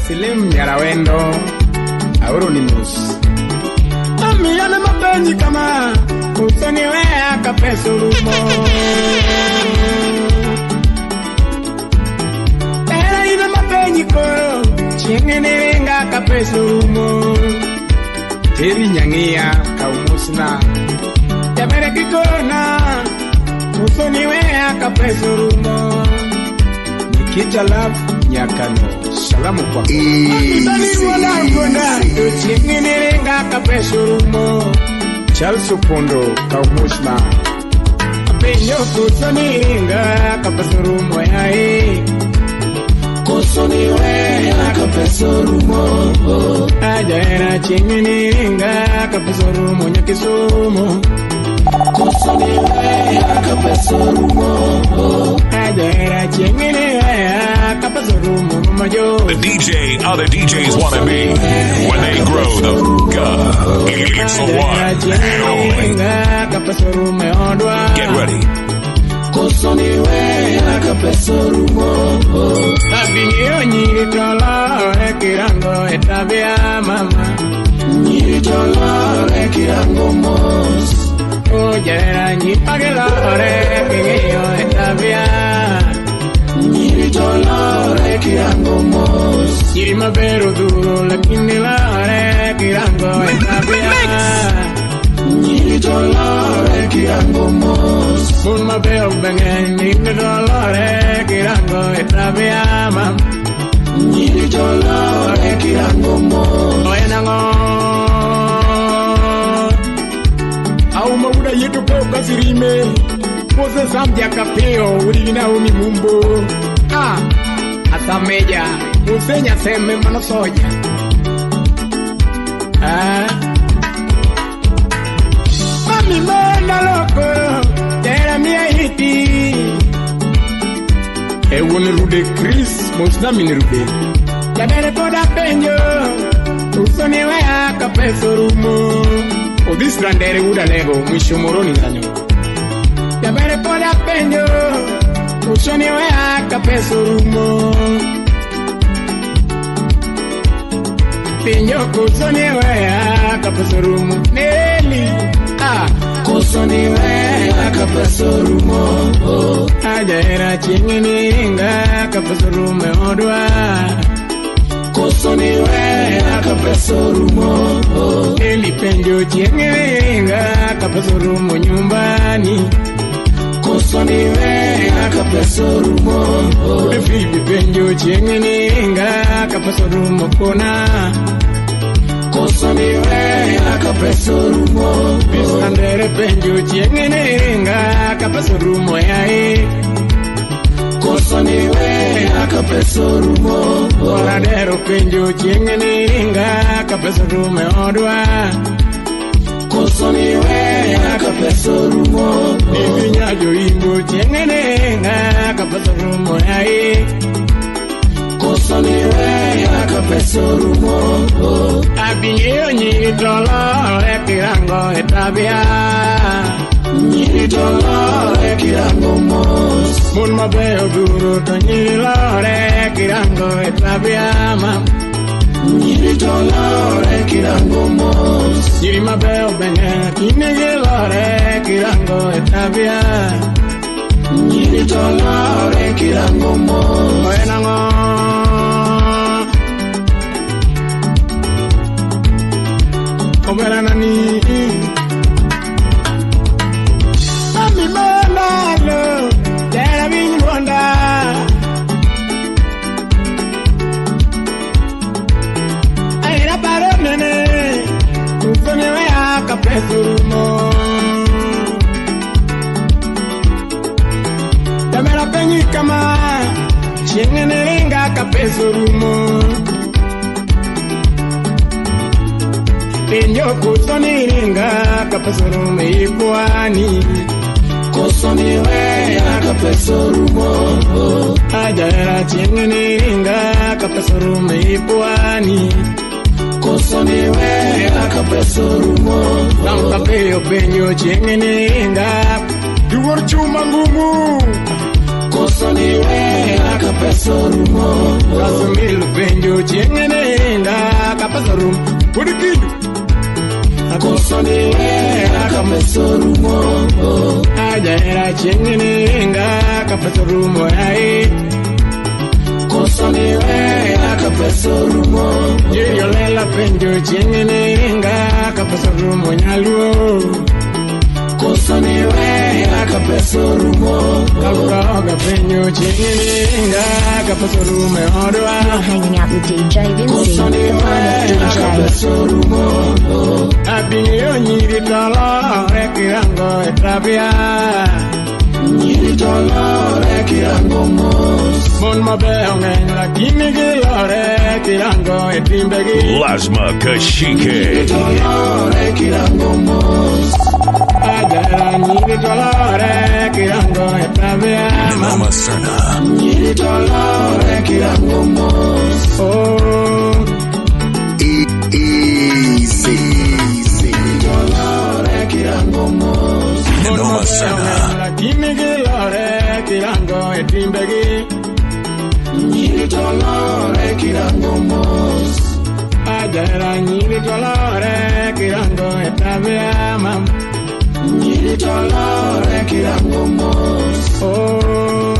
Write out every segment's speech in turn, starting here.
Silim Yarawendo Auronimus Amiyane mapenzi kama usoniwea kapesurumo Era ina mapenzi koro Chingenerenga kapesurumo Teri nyangia kaumusna Yabere kikona usoniwea kapesurumo Nikita love nyakano salamu kwa Akitani wala mkonda Chingenerenga kapesurumo Charles Upondo kaumushna Apenyo kusonirenga kapesurumo yae Kusoniwea kapesurumo Ajaera chingenerenga kapesurumo nyakisumo Kusoniwea kapesurumo Ajaera chingenerenga kapesurumo majo The DJ other DJs wanna be when they grow the it's the one and only. Get ready. Kusoniwea kapesurumo Abinyo nyitolore kirango etabia mama Nyitolore kirango mos Ojera nyipagelore kigeyo etabia Nyitolore kirango mos Yirima beru duro lakini lore kirango etabia Nyitolore kirango mos Mun mabeo bengen nyitolore kirango etabia mama Nyitolore kirango mos Oyenango Au mauda yetu poka sirime Pose zambia kapeo urigina umi mumbo Asameja Usenya seme manosoja Mami mona loko Tera mia hiti Ewone rude Chris Mosna mini rude Yabere koda penyo Usoniwea kapesurumo Odis grandere uda lego Mwisho moroni zanyo Yabere koda penyo Usoniwea kapesurumo Penyo kusoniwea kapesurumo Neli Kusoniwea kapesurumo Ajaera chingenerenga kapesurumo odwa Kusoniwea kapesurumo Neli penyo chingenerenga kapesurumo nyumbani Kusoniwea kapesurumo Udefibi penyo chingenerenga kapesurumo kona Kusoniwea kapesurumo Bisandere penyo chingenerenga kapesurumo yae Kusoniwea kapesurumo Oradero penyo chingenerenga kapesurumo odwa Kusoniwea kapesurumo Nivinyajo imbo chingenerenga kapesurumo yae Kusoniwea kapesurumo Abinyo nyitolore kirango etabia Nyitolore kirango mos Mun mabeo duro to nyilore kirango etabia mam Nyitolore kirango mos Yiri mabeo bene kinegilore kirango etabia Nyitolore kirango mos Oyenango Obera nani Mami monalo Tera vinyonda Aira paro nene Usoniwea kapesurumo Tamera penyi kama Chingenerenga kapesurumo Penyo kusonirenga kapesurumo ikuani Kusoniwea kapesurumo Ajaera chingenerenga kapesurumo ikuani Kusoniwea kapesurumo Nankapeo penyo chingenerenga Yuwar chuma ngumu koso ni wea kapeso rumo. Kasumil penjo chiengenenga kapeso rumo. Pudikidu. Koso ni wea kapeso rumo. Ajahera chiengenenga kapeso rumo ai. Koso ni wea kapeso rumo. Yolela penjo chiengenenga kapeso rumo nyaluo. Koso ni wea kapeso rumo. Kaluroga penjo chiengenenga kapeso rumo odwa. You're hanging out with DJ Vinci, Koso ni the wea finest DJ. kapeso rumo. Abinyo nyiri tolo rekirango etrabia. Nyiri dolore kirango mos. Mon mabeo ng'eny lakini gilore kirango etimbegi. Lasma Kashike. Dolore kirango mos. Ajahera nyiri tolore kirango etrabia. Noma Serna. Nyiri dolore kirango mos. Oh, Easy. Dolore kirango mos. mon Noma mabeo Serna. ng'eny lakini gilore kirango etimbegi. Nyiri dolore kirango mos. Ajahera nyiri tolore kirango etrabia mam. Nyiri dolore kirango mos. Oh,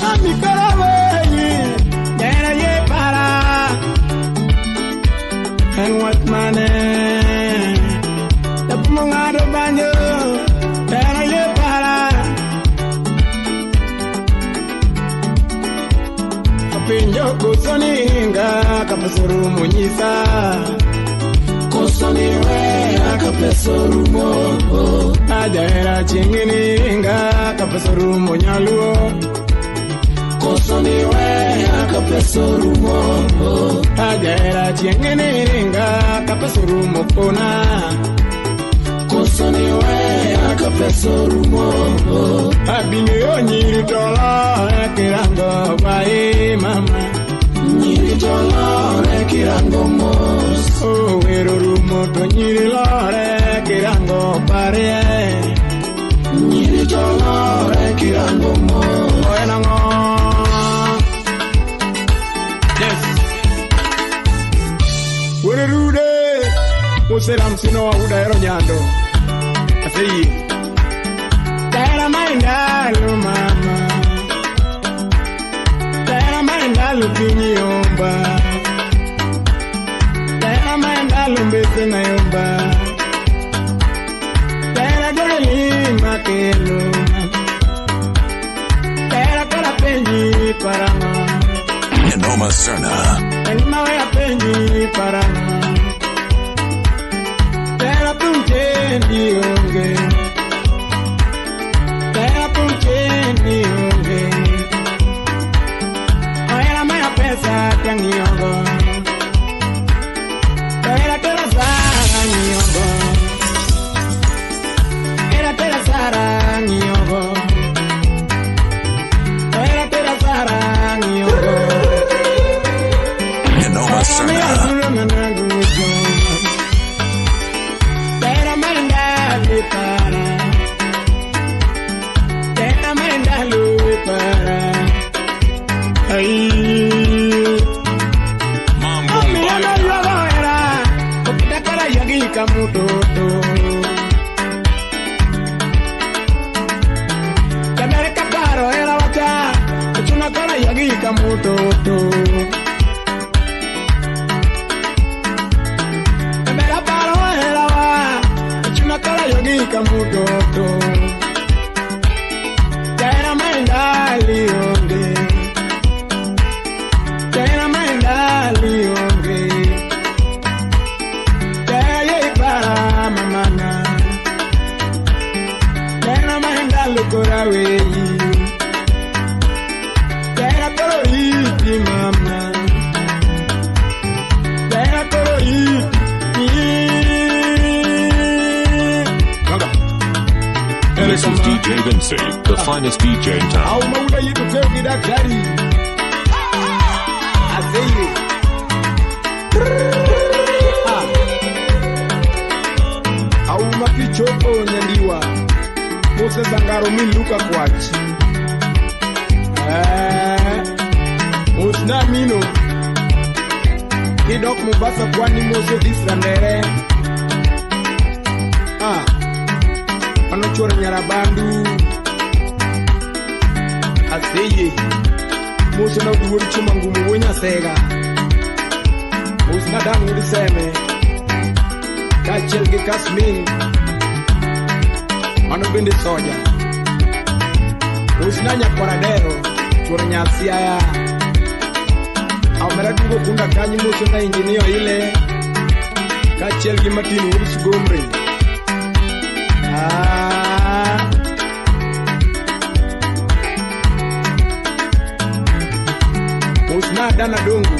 Amikarawe, dera ye para, and what money? The Pumangado Banyo, dera ye para. Kapinjo kusoninga, kapasuru munyisa. Koso ni wea kapeso rumo. Ajahera chingininga, kapasuru munyaluo. Koso ni wea kapeso rumo. Ajahera chingininga, kapasuru mukona. Koso ni wea kapeso rumo. Abinyo nyiri tolo kirango bae mama. Nyiri dolore kirango mos. Oh, wero rumo to nyiri lore kirango pare. Nyiri dolore kirango mos. Oenango. Yes. Were rude. Useram sino wa udaero nyando. Asei. Tera maindalo mama. Tera maindalo pinyomba. Tera maindalo mbese na yomba. Tera goli makelo. Tera kora penji parama. Noma Serna. Enima wea penji parama. Tera punche dionge. Tera punche dionge. Oera mea pesa tangyongo. Tera sara nyongo. Tera sara nyongo. Tera sara nyongo. Noma Serna. Mambo Mbaya. Kamutoto Kamereka paro era wacha Chuna kora yagi kamutoto Kamera paro era wa Chuna kora yagi kamutoto Kaira maindali onge Kaira maindali onge This is DJ Vinci, the finest DJ in town. Au maula yitu feo kidaktari. Azeli. Au mapichoko nyandiwa. Moses Angaro min Luka Kwach. Musna mino. Kidok Mombasa kwani Mose Disrandere. Anochora Nyarabandu. Aseye. Mose na uduwori chumangumu wenya sega. Mose na damu udiseme. Kachelge Kasmin. Mano bende soja. Mose na nyakoradero. Chora Nyasiaya. Aumera dugo kunda kanyi Mose na ingenio ile. Kachelge Martin Urus Gomri. Usna Dana Dongu.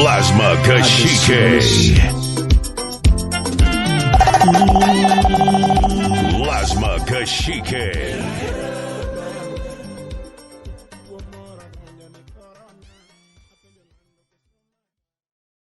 Lasma Kashike. Lasma Kashike.